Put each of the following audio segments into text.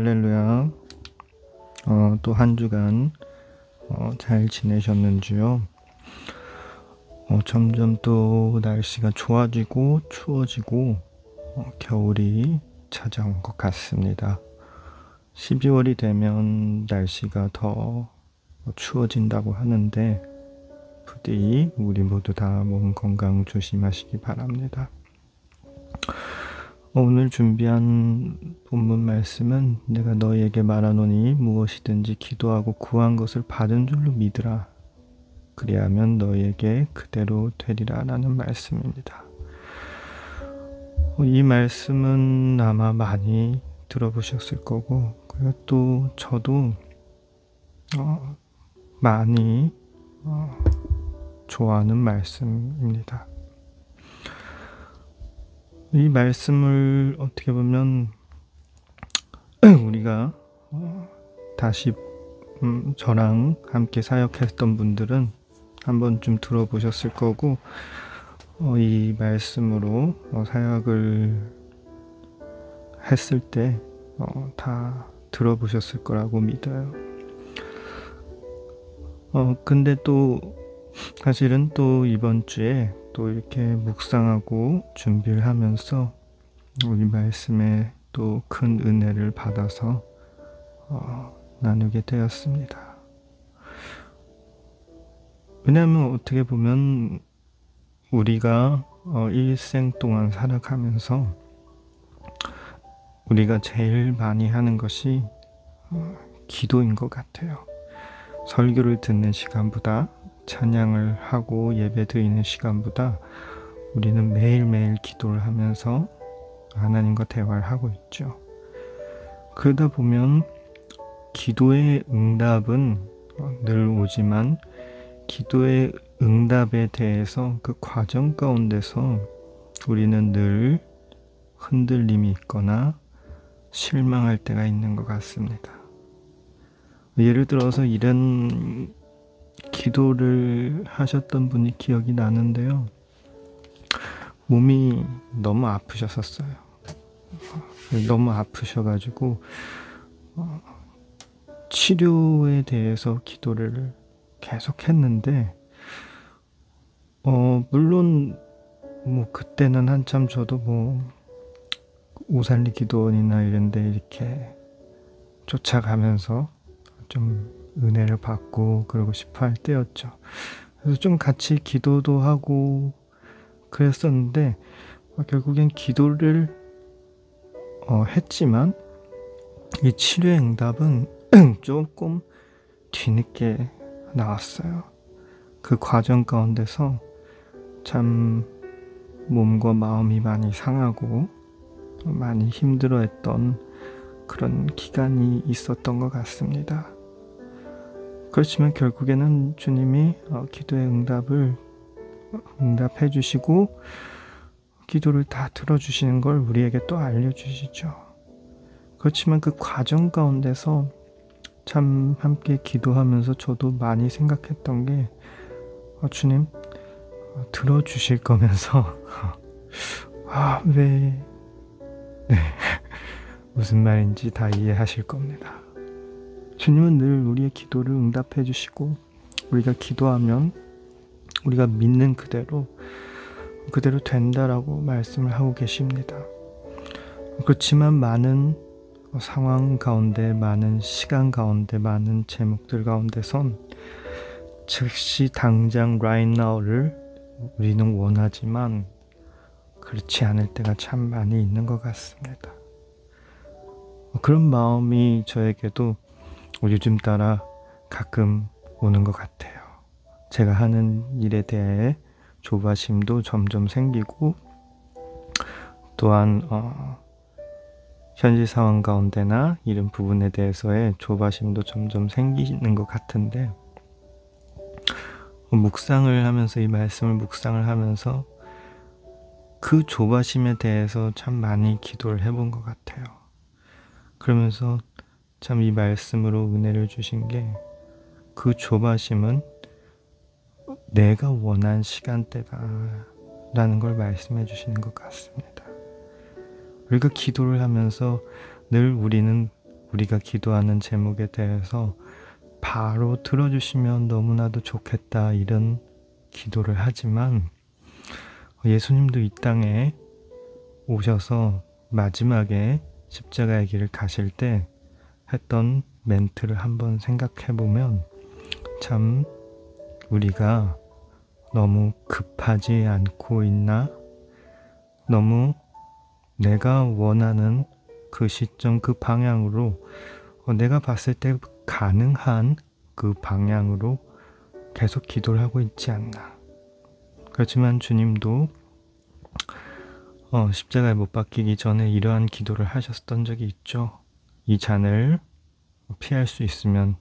할렐루야. 또 한 주간 잘 지내셨는지요? 점점 또 날씨가 좋아지고 추워지고 겨울이 찾아온 것 같습니다. 12월이 되면 날씨가 더 추워진다고 하는데 부디 우리 모두 다 몸 건강 조심하시기 바랍니다. 오늘 준비한 본문 말씀은 내가 너희에게 말하노니 무엇이든지 기도하고 구한 것을 받은 줄로 믿으라. 그리하면 너희에게 그대로 되리라 라는 말씀입니다. 이 말씀은 아마 많이 들어보셨을 거고 그리고 또 저도 많이 좋아하는 말씀입니다. 이 말씀을 어떻게 보면 우리가 다시 저랑 함께 사역했던 분들은 한 번쯤 들어보셨을 거고 이 말씀으로 사역을 했을 때 다 들어보셨을 거라고 믿어요. 근데 또 사실은 또 이번 주에 또 이렇게 묵상하고 준비를 하면서 우리 말씀에 또 큰 은혜를 받아서 나누게 되었습니다. 왜냐하면 어떻게 보면 우리가 일생 동안 살아가면서 우리가 제일 많이 하는 것이 기도인 것 같아요. 설교를 듣는 시간보다 찬양을 하고 예배 드리는 시간보다 우리는 매일매일 기도를 하면서 하나님과 대화를 하고 있죠. 그러다 보면 기도의 응답은 늘 오지만 기도의 응답에 대해서 그 과정 가운데서 우리는 늘 흔들림이 있거나 실망할 때가 있는 것 같습니다. 예를 들어서 이런 기도를 하셨던 분이 기억이 나는데요. 몸이 너무 아프셨었어요. 너무 아프셔가지고 치료에 대해서 기도를 계속 했는데 물론 그때는 한참 저도 오살리 기도원이나 이런 데 이렇게 쫓아가면서 좀 은혜를 받고 그러고 싶어 할 때였죠. 그래서 좀 같이 기도도 하고 그랬었는데 결국엔 기도를 했지만 이 치료의 응답은 조금 뒤늦게 나왔어요. 그 과정 가운데서 참 몸과 마음이 많이 상하고 많이 힘들어했던 그런 기간이 있었던 것 같습니다. 그렇지만 결국에는 주님이 기도의 응답해 주시고 기도를 다 들어주시는 걸 우리에게 또 알려주시죠. 그렇지만 그 과정 가운데서 참 함께 기도하면서 저도 많이 생각했던 게 주님 들어주실 거면서 왜 네. 무슨 말인지 다 이해하실 겁니다. 주님은 늘 우리의 기도를 응답해 주시고 우리가 기도하면 우리가 믿는 그대로 된다라고 말씀을 하고 계십니다. 그렇지만 많은 상황 가운데, 많은 시간 가운데, 많은 제목들 가운데선 즉시 당장 right now를 우리는 원하지만 그렇지 않을 때가 참 많이 있는 것 같습니다. 그런 마음이 저에게도 요즘 따라 가끔 오는 것 같아요. 제가 하는 일에 대해 조바심도 점점 생기고 또한 현실 상황 가운데나 이런 부분에 대해서의 조바심도 점점 생기는 것 같은데 묵상을 하면서 이 말씀을 묵상을 하면서 그 조바심에 대해서 참 많이 기도를 해본 것 같아요. 그러면서 참 이 말씀으로 은혜를 주신 게 그 조바심은 내가 원한 시간대다라는 걸 말씀해 주시는 것 같습니다. 우리가 기도를 하면서 늘 우리는 우리가 기도하는 제목에 대해서 바로 들어주시면 너무나도 좋겠다 이런 기도를 하지만 예수님도 이 땅에 오셔서 마지막에 십자가의 길을 가실 때 했던 멘트를 한번 생각해보면 참 우리가 너무 급하지 않고 있나? 너무 내가 원하는 그 시점 그 방향으로 내가 봤을 때 가능한 그 방향으로 계속 기도를 하고 있지 않나. 그렇지만 주님도 십자가에 못 박히기 전에 이러한 기도를 하셨던 적이 있죠. 이 잔을 피할 수 있으면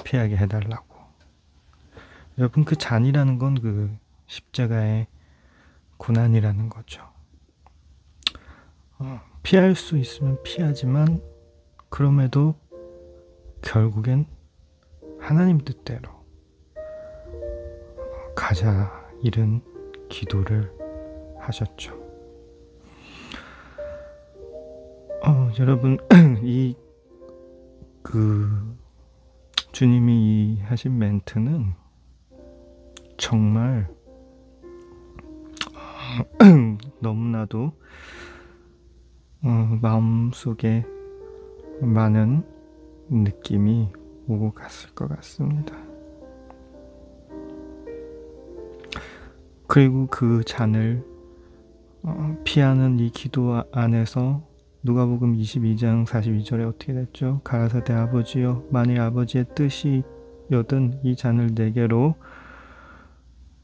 피하게 해달라고. 여러분, 그 잔이라는 건 그 십자가의 고난이라는 거죠. 피할 수 있으면 피하지만 그럼에도 결국엔 하나님 뜻대로 가자 이런 기도를 하셨죠. 여러분 주님이 하신 멘트는 정말 너무나도 마음속에 많은 느낌이 오고 갔을 것 같습니다. 그리고 그 잔을 피하는 이 기도 안에서 누가복음 22장 42절에 어떻게 됐죠? 가라사대 아버지여 만일 아버지의 뜻이여든 이 잔을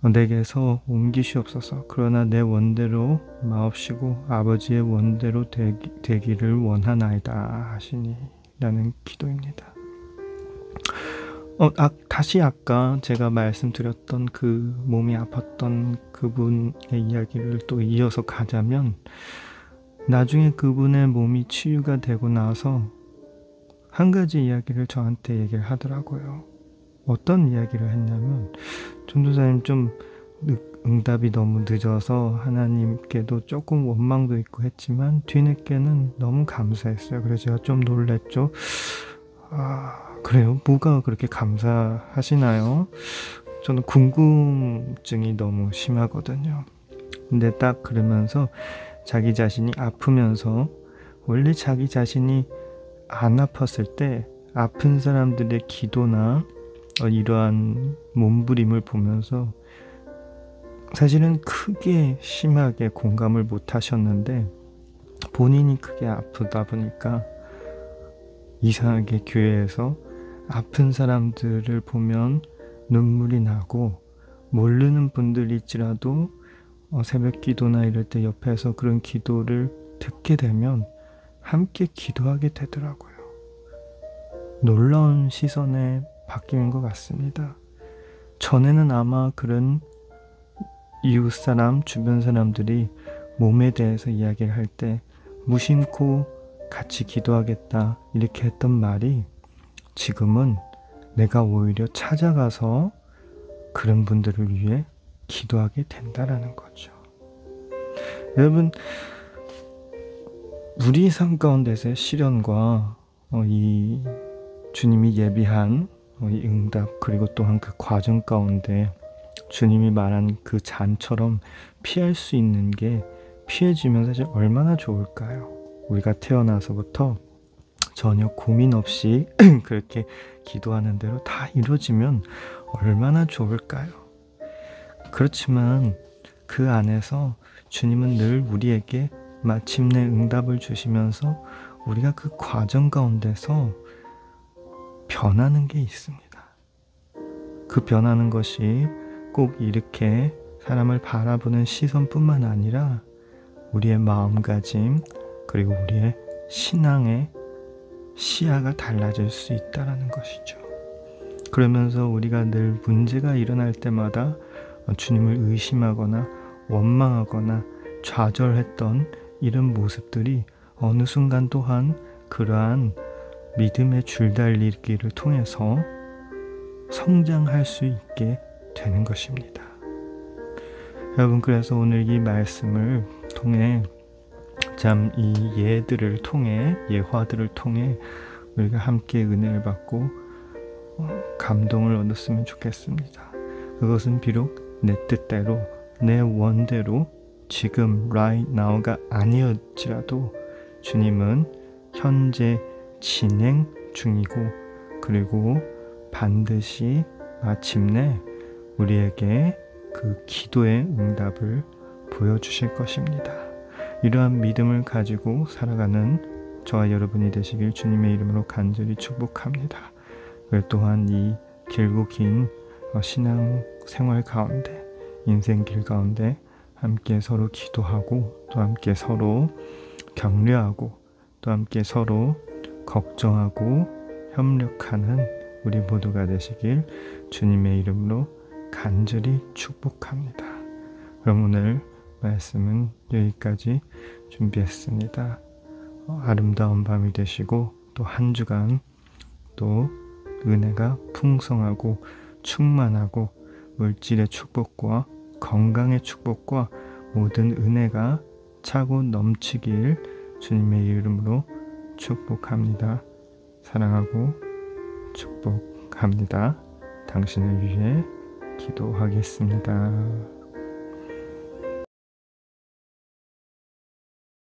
내게서 옮기시옵소서. 그러나 내 원대로 마옵시고 아버지의 원대로 되기를 원하나이다 하시니 라는 기도입니다. 다시 아까 제가 말씀드렸던 그 몸이 아팠던 그분의 이야기를 또 이어서 가자면 나중에 그분의 몸이 치유가 되고 나서 한 가지 이야기를 저한테 얘기를 하더라고요. 어떤 이야기를 했냐면 전도사님 좀 응답이 너무 늦어서 하나님께도 조금 원망도 있고 했지만 뒤늦게는 너무 감사했어요. 그래서 제가 좀 놀랬죠. 그래요? 뭐가 그렇게 감사하시나요? 저는 궁금증이 너무 심하거든요. 근데 딱 그러면서 자기 자신이 아프면서 원래 자기 자신이 안 아팠을 때 아픈 사람들의 기도나 이러한 몸부림을 보면서 사실은 크게 심하게 공감을 못 하셨는데 본인이 크게 아프다 보니까 이상하게 교회에서 아픈 사람들을 보면 눈물이 나고 모르는 분들일지라도 새벽 기도나 이럴 때 옆에서 그런 기도를 듣게 되면 함께 기도하게 되더라고요. 놀라운 시선에 바뀌는 것 같습니다. 전에는 아마 그런 이웃 사람, 주변 사람들이 몸에 대해서 이야기를 할 때 무심코 같이 기도하겠다 이렇게 했던 말이 지금은 내가 오히려 찾아가서 그런 분들을 위해 기도하게 된다라는 거죠. 여러분, 우리 삶 가운데서의 시련과 이 주님이 예비한 이 응답 그리고 또한 그 과정 가운데 주님이 말한 그 잔처럼 피할 수 있는 게 피해지면 사실 얼마나 좋을까요? 우리가 태어나서부터 전혀 고민 없이 그렇게 기도하는 대로 다 이루어지면 얼마나 좋을까요? 그렇지만 그 안에서 주님은 늘 우리에게 마침내 응답을 주시면서 우리가 그 과정 가운데서 변하는 게 있습니다. 그 변하는 것이 꼭 이렇게 사람을 바라보는 시선뿐만 아니라 우리의 마음가짐 그리고 우리의 신앙의 시야가 달라질 수 있다는 것이죠. 그러면서 우리가 늘 문제가 일어날 때마다 주님을 의심하거나 원망하거나 좌절했던 이런 모습들이 어느 순간 또한 그러한 믿음의 줄달리기를 통해서 성장할 수 있게 되는 것입니다. 여러분, 그래서 오늘 이 말씀을 통해 참 이 예화들을 통해 우리가 함께 은혜를 받고 감동을 얻었으면 좋겠습니다. 그것은 비록 내 뜻대로 내 원대로 지금 right now가 아니었지라도 주님은 현재 진행 중이고 그리고 반드시 마침내 우리에게 그 기도의 응답을 보여주실 것입니다. 이러한 믿음을 가지고 살아가는 저와 여러분이 되시길 주님의 이름으로 간절히 축복합니다. 또한 이 길고 긴 신앙 생활 가운데 인생길 가운데 함께 서로 기도하고 또 함께 서로 격려하고 또 함께 서로 걱정하고 협력하는 우리 모두가 되시길 주님의 이름으로 간절히 축복합니다. 그럼 오늘 말씀은 여기까지 준비했습니다. 아름다운 밤이 되시고 또 한 주간 또 은혜가 풍성하고 충만하고 물질의 축복과 건강의 축복과 모든 은혜가 차고 넘치길 주님의 이름으로 축복합니다. 사랑하고 축복합니다. 당신을 위해 기도하겠습니다.